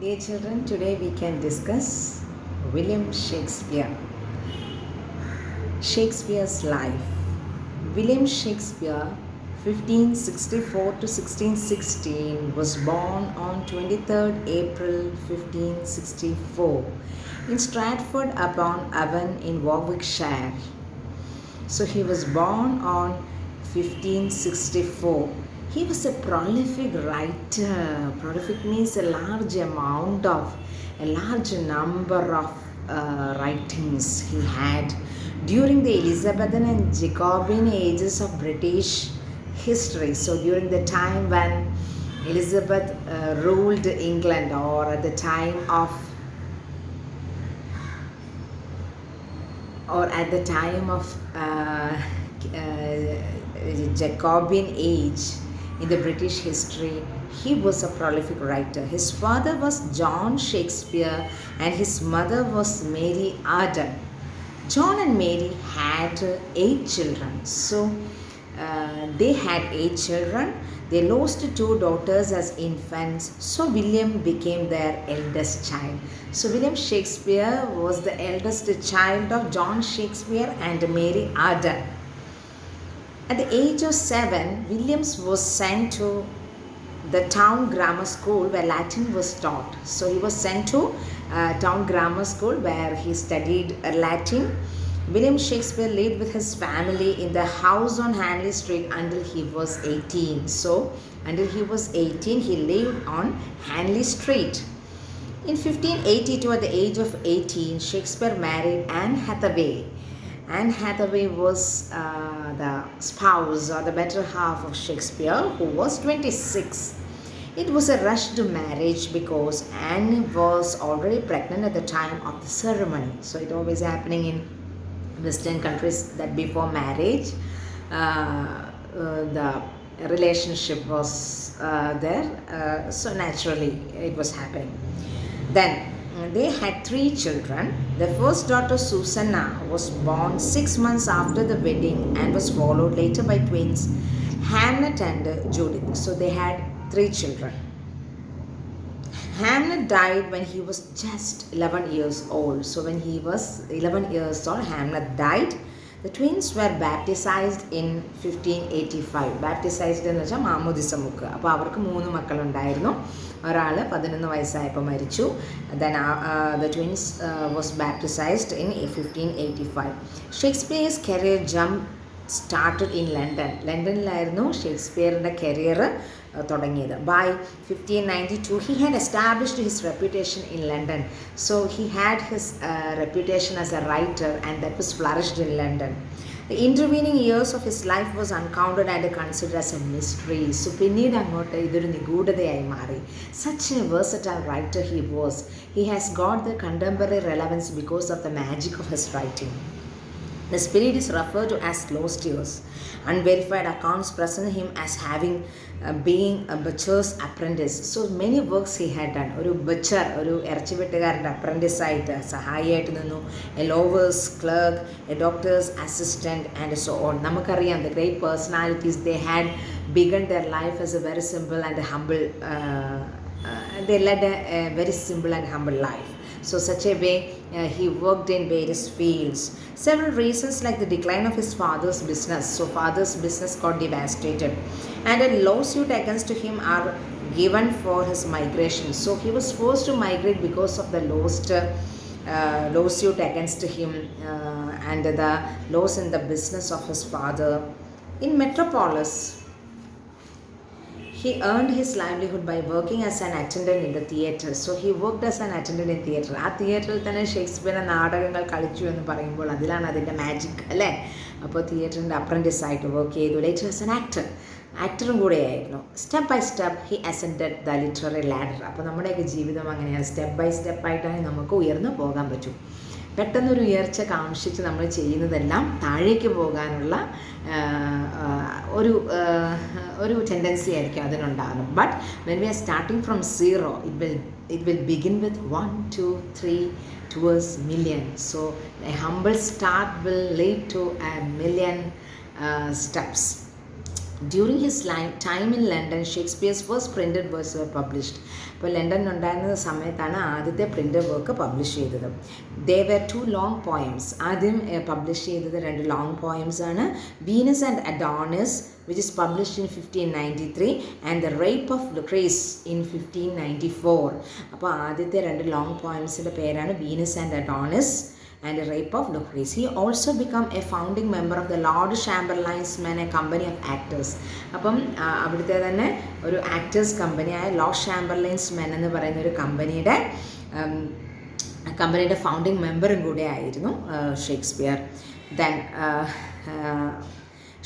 Dear children, today we can discuss William Shakespeare. Shakespeare's life. William Shakespeare, 1564 to 1616, was born on 23rd April 1564 in Stratford upon Avon in Warwickshire. So he was born on 1564. He was a prolific writer. Prolific means a large number of writings he had during the Elizabethan and Jacobean ages of British history. So during the time when Elizabeth ruled England, or at the time of Jacobean age in the British history, he was a prolific writer. His father was John Shakespeare and his mother was Mary Arden. John and Mary had 8 children. So they had 8 children. They lost 2 daughters as infants. So William became their eldest child. So William Shakespeare was the eldest child of John Shakespeare and Mary Arden. At the age of 7, Williams was sent to the town grammar school where Latin was taught. So he was sent to town grammar school where he studied Latin. William Shakespeare lived with his family in the house on Hanley Street until he was 18. So until he was 18, he lived on Hanley Street. In 1582, at the age of 18, Shakespeare married Anne Hathaway. Anne Hathaway was the spouse or the better half of Shakespeare, who was 26. It was a rushed marriage because Anne was already pregnant at the time of the ceremony. So it always happening in Western countries that before marriage, the relationship was there. So naturally it was happening. Then they had 3 children. The first daughter, Susanna, was born 6 months after the wedding and was followed later by twins, Hamlet and Judith. So they had 3 children. Hamlet died when he was just 11 years old. So when he was 11 years old, Hamlet died. The twins were baptized in 1585. Baptized എന്ന് വെച്ചാൽ മാമോദിസ മുക്ക്. അപ്പോൾ അവർക്ക് 3 മക്കളുണ്ടായിരുന്നു. ഒരാൾ 11 വയസ്സായപ്പോൾ മരിച്ചു. Then the twins was baptized in 1585. Shakespeare's career jump started in London. ലണ്ടനിലായിരുന്നു ഷേക്സ്പിയറിൻ്റെ കരിയർ തുടങ്ങിയത്. By 1592, he had established his reputation in London. So he had his reputation as a writer, and that was flourished in London. The intervening years of his life was uncounted and considered as a mystery. So പിന്നീട് അങ്ങോട്ട് ഇതൊരു നിഗൂഢതയായി മാറി. Such a versatile writer he was. He has got the contemporary relevance because of the magic of his writing. The spirit is referred to as lost years. Unverified accounts present him as having being a butcher's apprentice. So many works he had done. ഒരു butcher, ഒരു ഇറച്ചിവെട്ടുകാരൻ്റെ അപ്രൻറ്റിസായിട്ട് സഹായിയായിട്ട് നിന്നു. A lowers clerk, A doctors assistant and so on. നമുക്കറിയാം the great personalities, they had begun their life as a very simple and humble, they led a very simple and humble life. So such a way he worked in various fields. Several reasons, like the decline of his father's business. So father's business got devastated, and a lawsuit against him are given for his migration. So he was forced to migrate because of the lawsuit against him and the loss in the business of his father. In Metropolis, he earned his livelihood by working as an attendant in the theatre. So he worked as an attendant in theatre. ആ തിയേറ്ററിൽ തന്നെ ഷേക്സ്പിയറിൻ്റെ നാടകങ്ങൾ കളിച്ചു എന്ന് പറയുമ്പോൾ അതിലാണ് അതിൻ്റെ magic അല്ലേ. അപ്പോൾ തിയേറ്ററിൻ്റെ അപ്രൻറ്റിസായിട്ട് വർക്ക് ചെയ്തു. ലേറ്റർ ആസ് ആൻ ആക്ടറും കൂടെയായിരുന്നു. Step by step he ascended the literary ladder. അപ്പോൾ നമ്മുടെയൊക്കെ ജീവിതം അങ്ങനെയാണ്. സ്റ്റെപ്പ് ബൈ സ്റ്റെപ്പായിട്ടാണ് നമുക്ക് ഉയർന്നു പോകാൻ പറ്റും. പെട്ടെന്നൊരു ഉയർച്ച കാക്ഷിച്ച് നമ്മൾ ചെയ്യുന്നതെല്ലാം താഴേക്ക് പോകാനുള്ള ഒരു ടെൻഡൻസി ആയിരിക്കും അതിനുണ്ടാകുന്നത്. But when we are starting from zero, it will begin with 1, 2, 3 towards million. So a humble start will lead to a million steps. During his time in London, Shakespeare's first printed works were published. അപ്പോൾ ലണ്ടനിലുണ്ടായിരുന്ന സമയത്താണ് ആദ്യത്തെ printed work publish ചെയ്തത്. They were 2 long poems. ആദ്യം publish ചെയ്തത് 2 long poems ആണ്. Venus and Adonis, which is published in 1593, and The Rape of Lucrece in 1594. അപ്പോൾ ആദ്യത്തെ 2 long പോയംസിൻ്റെ പേരാണ് Venus and Adonis and The Rape of Lucrece. He also became a founding member of the Lord Chamberlain's Men, a company of actors. അപ്പം അവിടുത്തെ തന്നെ ഒരു actors കമ്പനിയായ Lord ഷാംബർലൈൻസ് men എന്ന് പറയുന്ന ഒരു കമ്പനിയുടെ ഫൗണ്ടിങ് മെമ്പറും കൂടെ ആയിരുന്നു Shakespeare. Then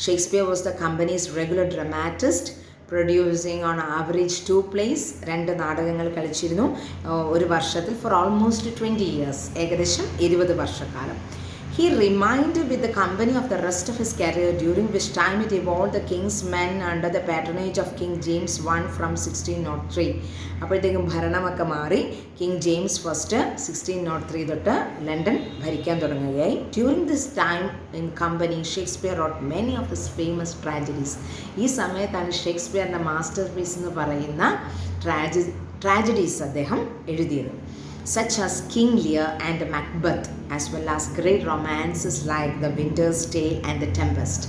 Shakespeare was the companies regular dramatist, producing on average 2 plays. 2 നാടകങ്ങൾ കളിച്ചിരുന്നു ഒരു വർഷത്തിൽ ഫോർ ഓൾമോസ്റ്റ് 20 years, ഏകദേശം 20 വർഷക്കാലം. He remained with the company of the rest of his career, during which time it evolved the King's Men under the patronage of King James I from 1603. അപ്പോഴത്തേക്കും ഭരണമൊക്കെ മാറി king James first 1603 തൊട്ട് London ഭരിക്കാൻ തുടങ്ങുകയായി. During this time in company, Shakespeare wrote many of his famous tragedies. ഈ സമയത്താണ് ഷേക്സ്പിയറിൻ്റെ master piece എന്ന് പറയുന്ന tragedies അദ്ദേഹം എഴുതിയത്, such as King Lear and Macbeth, as well as great romances like The Winter's Tale and The Tempest.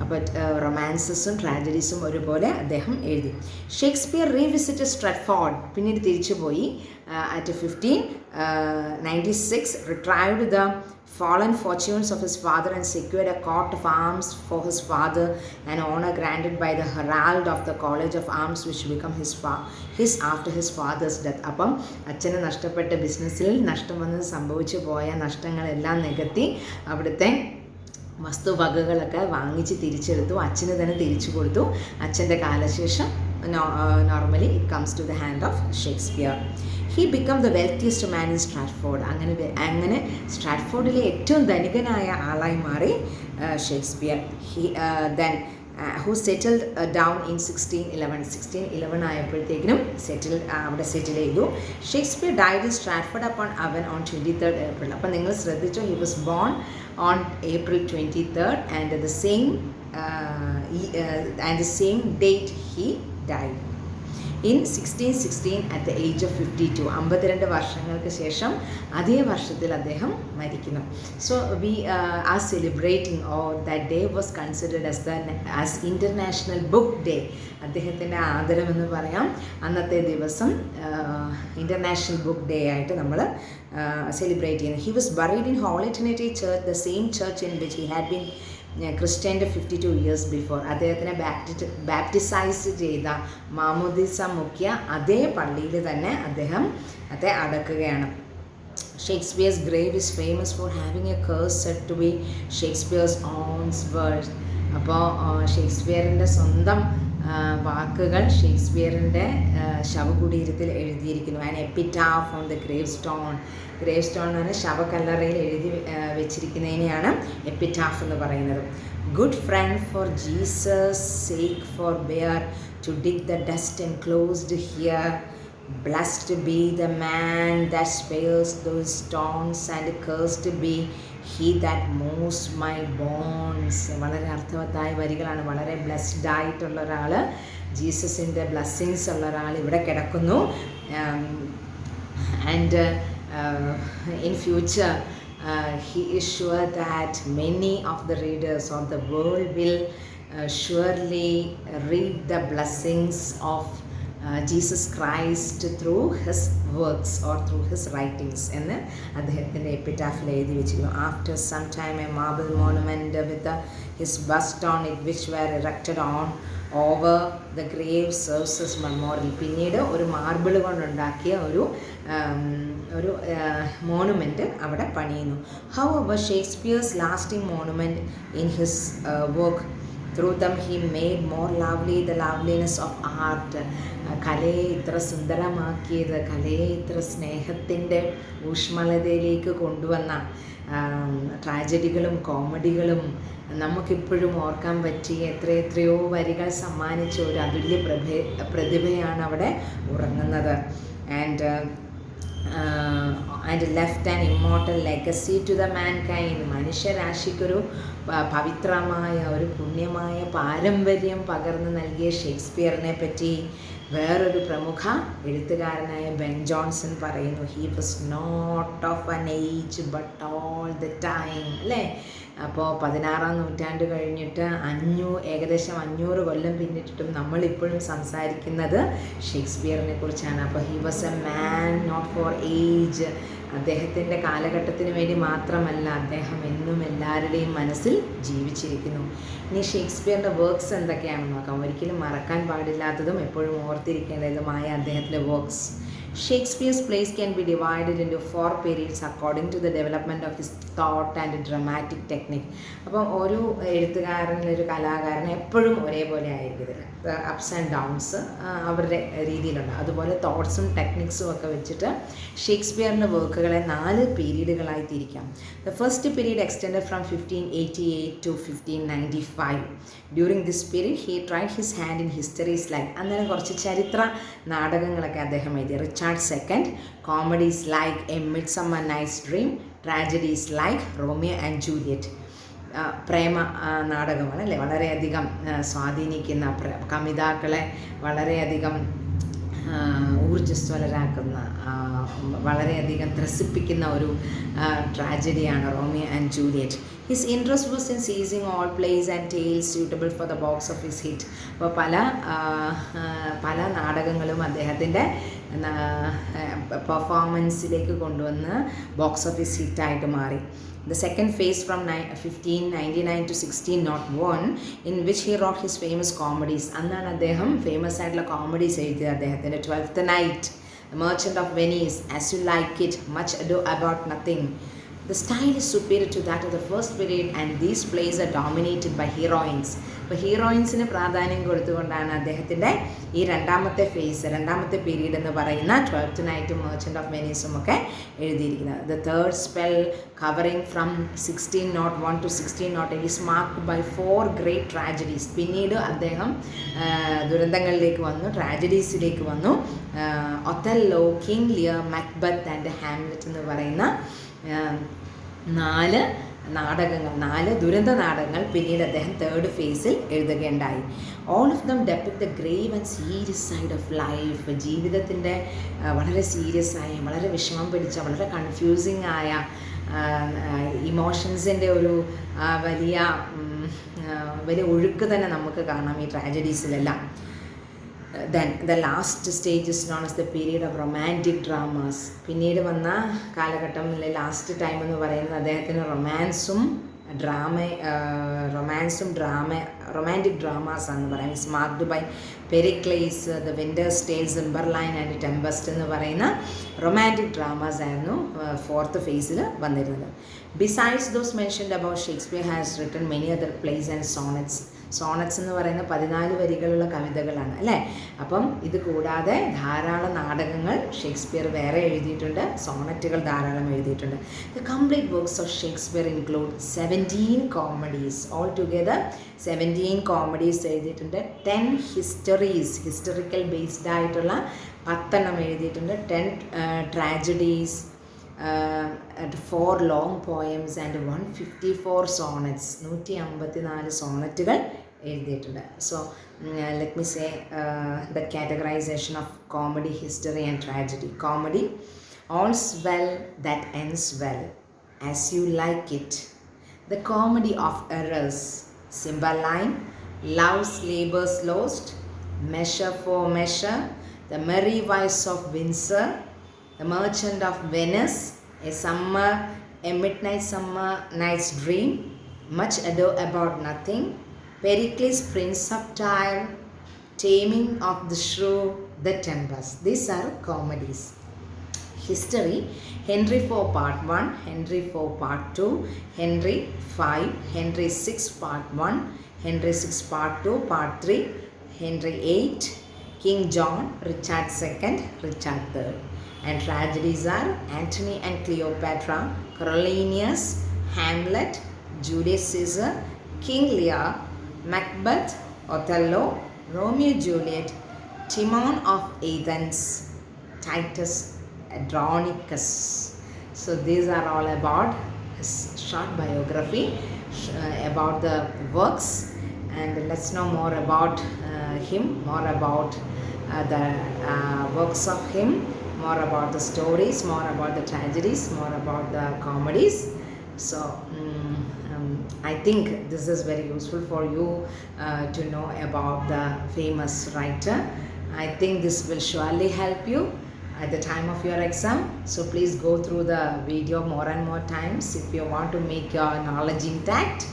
അപ്പോൾ റൊമാൻസസും ട്രാജഡീസും ഒരുപോലെ അദ്ദേഹം എഴുതി. ഷേക്സ്പിയർ റീവിസിറ്റഡ് സ്ട്രാറ്റ്ഫോർഡ്, പിന്നീട് തിരിച്ചു പോയി. At 1596 retrieved the fallen fortunes of his father and secured a coat of arms for his father, an honor granted by the herald of the College of Arms, which became his after his father's death. അപ്പം അച്ഛന് നഷ്ടപ്പെട്ട ബിസിനസ്സിൽ നഷ്ടം വന്ന് സംഭവിച്ചു പോയ നഷ്ടങ്ങളെല്ലാം നികത്തി അവിടുത്തെ വസ്തുവകകളൊക്കെ വാങ്ങിച്ച് തിരിച്ചെടുത്തു, അച്ഛന് തന്നെ തിരിച്ചു കൊടുത്തു. അച്ഛൻ്റെ കാലശേഷം normally it comes to the hand of Shakespeare. He become the wealthiest man in Stratford. അങ്ങനെ സ്ട്രാറ്റ്ഫോർഡിലെ ഏറ്റവും ധനികനായ ആളായി മാറി Shakespeare. who settled down in 1611 ആയപ്പോഴത്തേക്കിനും അവിടെ സെറ്റിൽ ചെയ്തു. Shakespeare died in Stratford upon Avon on 23rd April. അപ്പം നിങ്ങൾ ശ്രദ്ധിച്ചോ, he was born on April 23rd and the same date he died. In 1616 at the age of 52, 52 വർഷങ്ങൾക്ക് ശേഷം അതേ വർഷത്തിൽ അദ്ദേഹം മരിക്കുന്നു. So we R celebrating or that day was considered as international book day. അദ്ദേഹത്തിൻ്റെ ആദരവെന്ന് പറയാം. അന്നത്തെ ദിവസം ഇൻ്റർനാഷണൽ ബുക്ക് ഡേ ആയിട്ട് നമ്മൾ സെലിബ്രേറ്റ് ചെയ്യുന്നു. He was buried in Holy Trinity Church, the same church in which he had been ക്രിസ്ത്യൻ്റെ 52 years before. അദ്ദേഹത്തിനെ baptise ചെയ്ത, മാമോദിസ മുഖ്യ അതേ പള്ളിയിൽ തന്നെ അദ്ദേഹത്തെ അടക്കുകയാണ്. Shakespeare's grave is famous for having a curse said to be Shakespeare's own words. അപ്പോൾ ഷേക്സ്പിയറിൻ്റെ സ്വന്തം വാക്കുകൾ ഷേക്സ്പിയറിൻ്റെ ശവകുടീരത്തിൽ എഴുതിയിരിക്കുന്നു. An epitaph on the gravestone എന്ന് പറഞ്ഞാൽ ശവക്കല്ലറയിൽ എഴുതി വെച്ചിരിക്കുന്നതിനെയാണ് എപ്പിറ്റാഫ് എന്ന് പറയുന്നത്. Good friend for Jesus sake for bear to dig the dust enclosed here. Blessed be the man that spares those stones, and cursed be he that moves my bones. വളരെ അർത്ഥവത്തായ വരികളാണ്. വളരെ ബ്ലെസ്ഡ് ആയിട്ടുള്ള ഒരാൾ, ജീസസിൻ്റെ blessings ഉള്ള ഒരാൾ ഇവിടെ കിടക്കുന്നു. And in future he is sure that many of the readers of the world will surely read the blessings of Jesus Christ through his works or through his writings എന്ന് അദ്ദേഹത്തിൻ്റെ എപ്പിറ്റാഫിൽ എഴുതി വെച്ചിരുന്നു. After some time a marble monument with his bust on it which were erected on over the grave serves as memorial. പിന്നീട് ഒരു marble കൊണ്ടുണ്ടാക്കിയ ഒരു monument അവിടെ പണിയുന്നു. However, Shakespeare's lasting monument in his work, through them he made more lovely the loveliness of art. കലയെ ഇത്ര സുന്ദരമാക്കിയത്, കലയെ ഇത്ര സ്നേഹത്തിൻ്റെ ഊഷ്മളതയിലേക്ക് കൊണ്ടുവന്ന ട്രാജഡികളും കോമഡികളും നമുക്കിപ്പോഴും ഓർക്കാൻ പറ്റിയ എത്രയെത്രയോ വരികൾ സമ്മാനിച്ച ഒരു അതുല്യ പ്രതിഭയാണ് അവിടെ ഉറങ്ങുന്നത്. And and left an immortal legacy to the mankind. മനുഷ്യരാശിക്കൊരു പവിത്രമായ ഒരു പുണ്യമായ പാരമ്പര്യം പകർന്നു നൽകിയ ഷേക്സ്പിയറിനെ പറ്റി വേറൊരു പ്രമുഖ എഴുത്തുകാരനായ ബെൻ ജോൺസൺ പറയുന്നു, he was not of an age but all the time, അല്ലേ? അപ്പോൾ 16-ാം നൂറ്റാണ്ട് കഴിഞ്ഞിട്ട് ഏകദേശം 500 കൊല്ലം പിന്നിട്ടിട്ടും നമ്മളിപ്പോഴും സംസാരിക്കുന്നത് ഷേക്സ്പിയറിനെ കുറിച്ചാണ്. അപ്പോൾ he was a man not for age. അദ്ദേഹത്തിൻ്റെ കാലഘട്ടത്തിന് വേണ്ടി മാത്രമല്ല, അദ്ദേഹം എന്നും എല്ലാവരുടെയും മനസ്സിൽ ജീവിച്ചിരിക്കുന്നു. ഇനി ഷേക്സ്പിയറിൻ്റെ വർക്ക്സ് എന്തൊക്കെയാണെന്ന് നോക്കാം. ഒരിക്കലും മറക്കാൻ പാടില്ലാത്തതും എപ്പോഴും ഓർത്തിരിക്കേണ്ടതുമായ അദ്ദേഹത്തിൻ്റെ works. Shakespeare's plays can be divided into 4 periods according to the development of his thought and dramatic technique. അപ്പം ഒരു ഒരു കലാകാരൻ എപ്പോഴും ഒരേപോലെ ആയിരിക്കത്തില്ല. അപ്സ് ആൻഡ് ഡൗൺസ് അവരുടെ രീതിയിലുണ്ട്. അതുപോലെ തോട്ട്സും ടെക്നിക്സും ഒക്കെ വെച്ചിട്ട് ഷേക്സ്പിയറിൻ്റെ വർക്കുകളെ 4 പീരീഡുകളായി തിരിക്കാം. The first period extend from 1588 to 1595. During this period he tried his hand in histories like. അന്നേരം കുറച്ച് ചരിത്ര നാടകങ്ങളൊക്കെ അദ്ദേഹം എഴുതി. Richard second, comedies like a Midsummer Night's Dream, tragedies like Romeo and Juliet. പ്രേമ നാടകമാണ് അല്ലേ, വളരെയധികം സ്വാധീനിക്കുന്ന കമിതാക്കളെ വളരെയധികം ഊർജ്ജസ്വലരാക്കുന്ന, വളരെയധികം ത്രസിപ്പിക്കുന്ന ഒരു ട്രാജഡിയാണ് Romeo and Juliet. His interest was in seizing all plays and tales suitable for the box office hit. അപ്പോൾ പല നാടകങ്ങളും അദ്ദേഹത്തിൻ്റെ പെർഫോമൻസിലേക്ക് കൊണ്ടുവന്ന് ബോക്സ് ഓഫീസ് ഹിറ്റായിട്ട് മാറി. The second phase from 1599 to 1601 in which he wrote his famous comedies. അന്നാണ് അദ്ദേഹം famous ആയിട്ടുള്ള comedies എഴുതിയത്. അദ്ദേഹത്തിൻ്റെ 12th Night, The Merchant of Venice, As You Like It, Much Ado About Nothing. The style is superior to that of the first period and these plays are dominated by heroines. അപ്പോൾ ഹീറോയിൻസിന് പ്രാധാന്യം കൊടുത്തുകൊണ്ടാണ് അദ്ദേഹത്തിൻ്റെ ഈ രണ്ടാമത്തെ period എന്ന് പറയുന്ന 12th Night, merchant of വെനീസും ഒക്കെ എഴുതിയിരിക്കുന്നത്. The third spell covering from 1601 to 1608 is marked by 4 great tragedies. പിന്നീട് അദ്ദേഹം ദുരന്തങ്ങളിലേക്ക് വന്നു, ട്രാജഡീസിലേക്ക് വന്നു. Othello, King Lear, Macbeth and Hamlet എന്ന് പറയുന്ന 4 ദുരന്ത നാടകങ്ങൾ പിന്നീട് അദ്ദേഹം തേർഡ് ഫേസിൽ എഴുതുകയുണ്ടായി. All of them depict the grave and serious side of life. ജീവിതത്തിൻ്റെ വളരെ സീരിയസ് ആയ, വളരെ വിഷമം പിടിച്ച, വളരെ കൺഫ്യൂസിങ് ആയ ഇമോഷൻസിൻ്റെ ഒരു വലിയ ഒഴുക്ക് തന്നെ നമുക്ക് കാണാം ഈ ട്രാജഡീസിലെല്ലാം. Then the last stage is known as the period of romantic dramas. പിന്നീട് വന്ന കാലഘട്ടത്തിലെ ലാസ്റ്റ് ടൈം എന്ന് പറയുന്നത് അദ്ദേഹത്തിന് റൊമാൻറ്റിക് ഡ്രാമാസ് എന്ന് പറയാം. It's marked by Pericles, the Winter's Tale, Cymbeline and Tempest എന്ന് പറയുന്ന റൊമാൻറ്റിക് ഡ്രാമാസ് ആയിരുന്നു 4th ഫേസിൽ വന്നിരുന്നത്. Besides those mentioned about Shakespeare has written many other plays and sonnets എന്ന് പറയുന്ന 14 വരികളുള്ള കവിതകളാണ് അല്ലേ. അപ്പം ഇത് കൂടാതെ ധാരാളം നാടകങ്ങൾ ഷേക്സ്പിയർ വേറെ എഴുതിയിട്ടുണ്ട്, സോണറ്റുകൾ ധാരാളം എഴുതിയിട്ടുണ്ട്. The complete works of Shakespeare include 17 comedies. All together 17 comedies എഴുതിയിട്ടുണ്ട്. 10 ഹിസ്റ്ററിക്കൽ ബേസ്ഡ് ആയിട്ടുള്ള 10 എഴുതിയിട്ടുണ്ട്. 10 tragedies, 4 long poems and 154 sonnets. 154 സോണറ്റുകൾ എഴുതിയിട്ടുണ്ട്. So let me say the categorization of comedy, history and tragedy. Comedy: all's well that ends well, as you like it, the comedy of errors, Cymbeline, love's labours lost, measure for measure, the merry wives of Windsor, The Merchant of Venice, A Midnight Summer Night's Dream, Much Ado About Nothing, Pericles, Prince of Tyre, Taming of the Shrew, The Tempest. These are comedies. History: Henry IV Part 1, Henry IV Part 2, Henry V, Henry VI Part 1, Henry VI Part 2, Part 3, Henry VIII, King John, Richard II, Richard III. And tragedies are Antony and Cleopatra, Coriolanus, Hamlet, Julius Caesar, King Lear, Macbeth, Othello, Romeo Juliet, Timon of Athens, Titus Andronicus. So these are all about his short biography, about the works, and let's know more about him, more about the works of him, more about the stories, more about the tragedies, more about the comedies. So I think this is very useful for you to know about the famous writer. I think this will surely help you at the time of your exam. So please go through the video more and more times if you want to make your knowledge intact.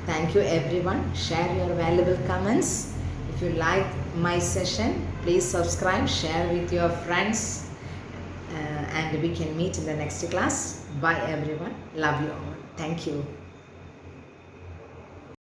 Thank you everyone. Share your valuable comments. If you like my session, please subscribe, share with your friends, and we can meet in the next class. Bye everyone. Love you all. Thank you.